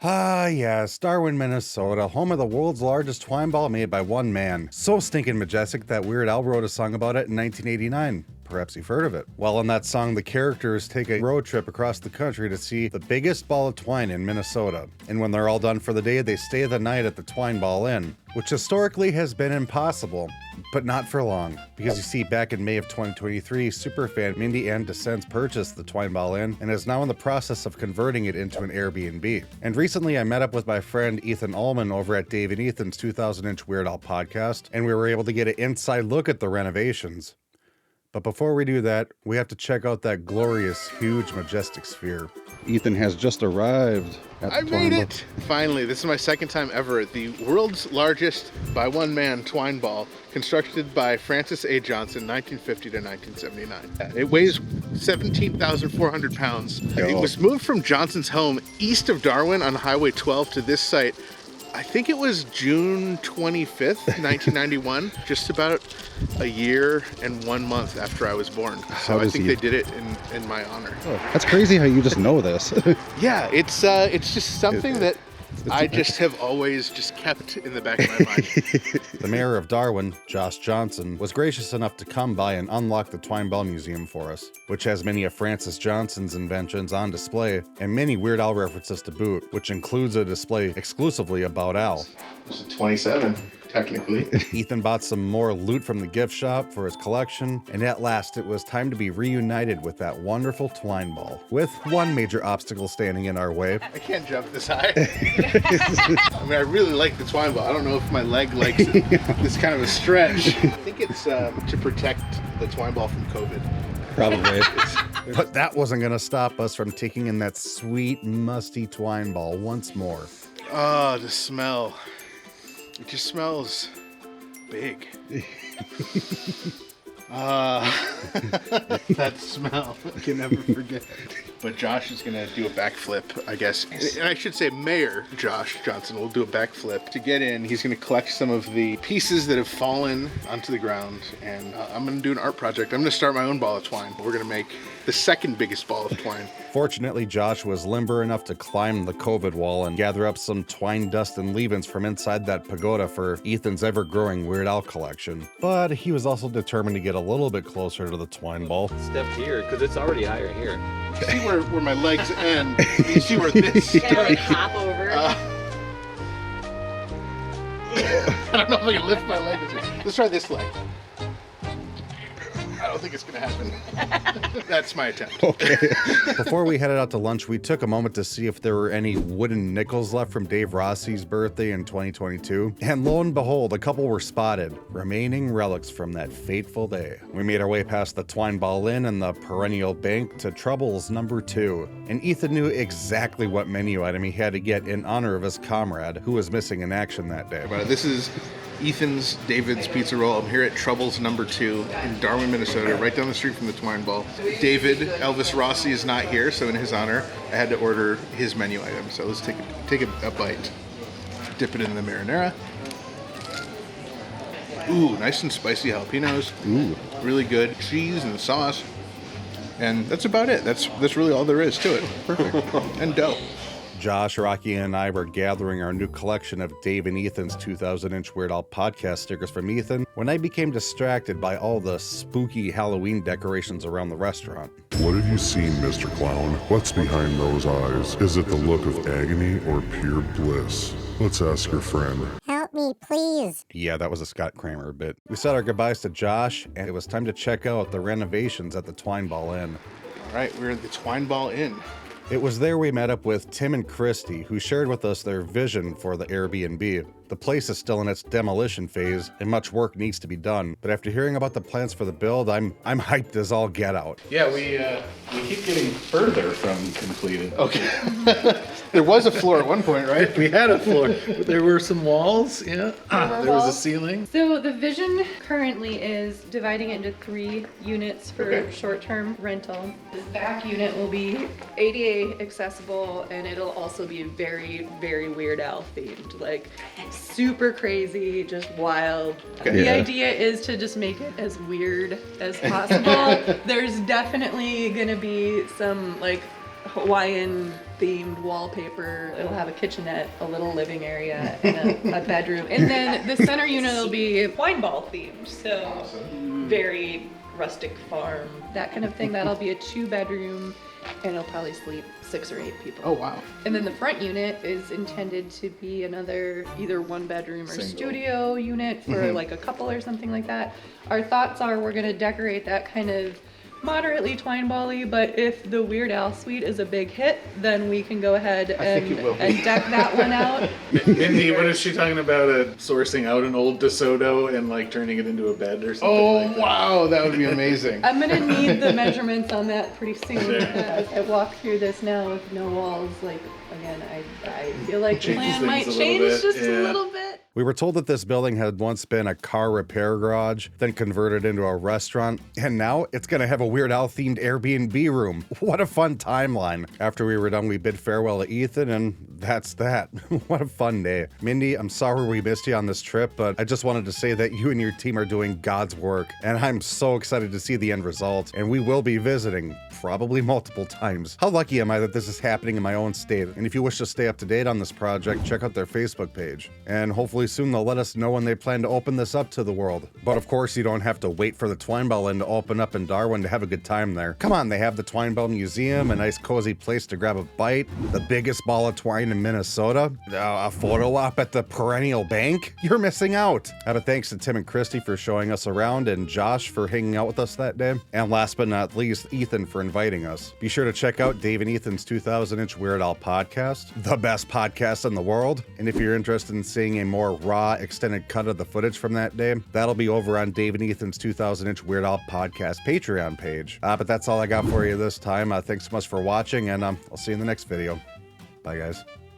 Ah, yes, Darwin, Minnesota, home of the world's largest twine ball made by one man. So stinking majestic that Weird Al wrote a song about it in 1989. Perhaps you've heard of it. Well, in that song, the characters take a road trip across the country to see the biggest ball of twine in Minnesota. And when they're all done for the day, they stay the night at the Twine Ball Inn, which historically has been impossible, but not for long. Because you see, back in May of 2023, superfan Mindy Ann Descents purchased the Twine Ball Inn and is now in the process of converting it into an Airbnb. And recently I met up with my friend Ethan Ullman over at Dave and Ethan's 2000-inch Weird Al podcast, and we were able to get an inside look at the renovations. But before we do that, we have to check out that glorious, huge, majestic sphere. Ethan has just arrived at the I made it! Finally, this is my second time ever at the world's largest, by one man, twine ball, constructed by Francis A. Johnson, 1950 to 1979. It weighs 17,400 pounds. It was moved from Johnson's home east of Darwin on Highway 12 to this site. I think it was June 25th, 1991, just about a year and 1 month after I was born. So I think they did it in my honor. Oh, that's crazy how you just know this. Yeah, it's just something that I just have always just kept in the back of my mind. The mayor of Darwin, Josh Johnson, was gracious enough to come by and unlock the Twine Ball Museum for us, which has many of Francis Johnson's inventions on display and many Weird Al references to boot, which includes a display exclusively about Al. This is 27. Technically. Ethan bought some more loot from the gift shop for his collection, and at last it was time to be reunited with that wonderful twine ball, with one major obstacle standing in our way. I can't jump this high. I mean, I really like the twine ball. I don't know if my leg likes it. It's kind of a stretch. I think it's to protect the twine ball from COVID. Probably. But that wasn't going to stop us from taking in that sweet, musty twine ball once more. Oh, the smell. It just smells big. That smell. I can never forget. But Josh is going to do a backflip, I guess. And I should say Mayor Josh Johnson will do a backflip. To get in, he's going to collect some of the pieces that have fallen onto the ground. And I'm going to do an art project. I'm going to start my own ball of twine. We're going to make the second biggest ball of twine. Fortunately, Josh was limber enough to climb the COVID wall and gather up some twine dust and leavings from inside that pagoda for Ethan's ever-growing Weird Al collection. But he was also determined to get a little bit closer to the twine ball. Step here, because it's already higher here. You see where my legs end. You see where this starts. Like hop over. I don't know if I can lift my leg. Let's try this leg. I don't think it's going to happen. That's my attempt. Okay. Before we headed out to lunch, we took a moment to see if there were any wooden nickels left from Dave Rossi's birthday in 2022. And lo and behold, a couple were spotted, remaining relics from that fateful day. We made our way past the Twine Ball Inn and the perennial bank to Troubles number 2. And Ethan knew exactly what menu item he had to get in honor of his comrade, who was missing in action that day. This is Ethan's David's Pizza Roll. I'm here at Troubles number 2 in Darwin, Minnesota, right down the street from the Twine Ball. David, Elvis Rossi, is not here, so in his honor, I had to order his menu item. So let's take a bite. Dip it in the marinara. Ooh, nice and spicy jalapenos. Ooh. Really good cheese and sauce. And that's about it. That's really all there is to it. Perfect. And dough. Josh, Rocky, and I were gathering our new collection of Dave and Ethan's 2000-inch Weird Al podcast stickers from Ethan when I became distracted by all the spooky Halloween decorations around the restaurant. What have you seen, Mr. Clown? What's behind those eyes? Is it the look of agony or pure bliss? Let's ask your friend. Help me, please. Yeah, that was a Scott Kramer bit. We said our goodbyes to Josh, and it was time to check out the renovations at the Twine Ball Inn. All right, we're at the Twine Ball Inn. It was there we met up with Tim and Christy, who shared with us their vision for the Airbnb. The place is still in its demolition phase, and much work needs to be done. But after hearing about the plans for the build, I'm hyped as all get out. Yeah, we keep getting further from completed. Okay. There was a floor at one point, right? We had a floor. There were some walls, yeah. There was a ceiling. So the vision currently is dividing it into 3 units for short-term rental. This back unit will be ADA accessible, and it'll also be very, very Weird Al themed. Like, super crazy, just wild. Okay. The Yeah. idea is to just make it as weird as possible. There's definitely gonna be some like Hawaiian themed wallpaper. It'll have a kitchenette, a little living area, and a bedroom. And then the center unit will be Twine Ball themed. So very rustic farm, that kind of thing. That'll be a 2-bedroom, and it'll probably sleep 6 or 8 people. Oh, wow. And then the front unit is intended to be another either 1-bedroom or studio unit for like a couple or something like that. Our thoughts are we're gonna decorate that kind of moderately Twine Ball-y, but if the Weird Al suite is a big hit, then we can go ahead and deck that one out. Mindy, what is she talking about? Sourcing out an old DeSoto and like turning it into a bed or something like that? Wow, that would be amazing. I'm gonna need the measurements on that pretty soon. As I walk through this now with no walls, like, again, I feel like the plan might change just a little bit. We were told that this building had once been a car repair garage, then converted into a restaurant, and now it's gonna have a Weird Al themed Airbnb room. What a fun timeline. After we were done, we bid farewell to Ethan, and that's that. What a fun day. Mindy, I'm sorry we missed you on this trip, but I just wanted to say that you and your team are doing God's work, and I'm so excited to see the end result, and we will be visiting probably multiple times. How lucky am I that this is happening in my own state? And if you wish to stay up to date on this project, check out their Facebook page. And hopefully soon they'll let us know when they plan to open this up to the world. But of course, you don't have to wait for the Twine Ball Inn to open up in Darwin to have a good time there. Come on, they have the Twine Ball Museum, a nice cozy place to grab a bite, the biggest ball of twine in Minnesota, a photo op at the Perennial Bank. You're missing out. But thanks to Tim and Christy for showing us around, and Josh for hanging out with us that day. And last but not least, Ethan for inviting us. Be sure to check out Dave and Ethan's 2000-inch Weird Al podcast, the best podcast in the world. And if you're interested in seeing a more raw, extended cut of the footage from that day, that'll be over on Dave and Ethan's 2000-inch Weird Al podcast Patreon page. But that's all I got for you this time. Thanks so much for watching, and I'll see you in the next video. Bye, guys.